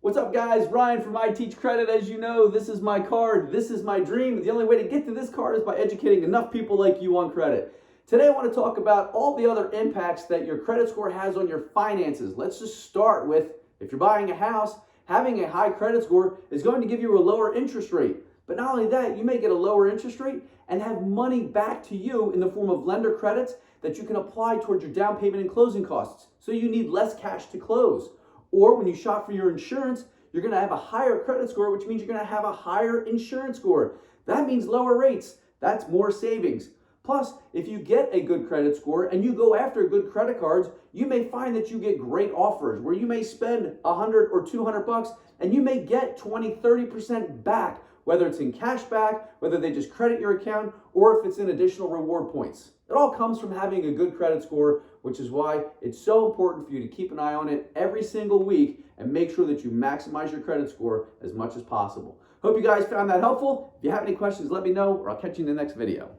What's up, guys? Ryan from I Teach Credit. As you know, this is my card. This is my dream. The only way to get to this card is by educating enough people like you on credit. Today, I want to talk about all the other impacts that your credit score has on your finances. Let's just start with, if you're buying a house, having a high credit score is going to give you a lower interest rate. But not only that, you may get a lower interest rate and have money back to you in the form of lender credits that you can apply towards your down payment and closing costs. So you need less cash to close. Or when you shop for your insurance, you're going to have a higher credit score, which means you're going to have a higher insurance score. That means lower rates. That's more savings. Plus, if you get a good credit score and you go after good credit cards, you may find that you get great offers where you may spend $100 or $200 and you may get 20-30% back, whether it's in cash back, whether they just credit your account, or if it's in additional reward points. It all comes from having a good credit score, which is why it's so important for you to keep an eye on it every single week and make sure that you maximize your credit score as much as possible. Hope you guys found that helpful. If you have any questions, let me know, or I'll catch you in the next video.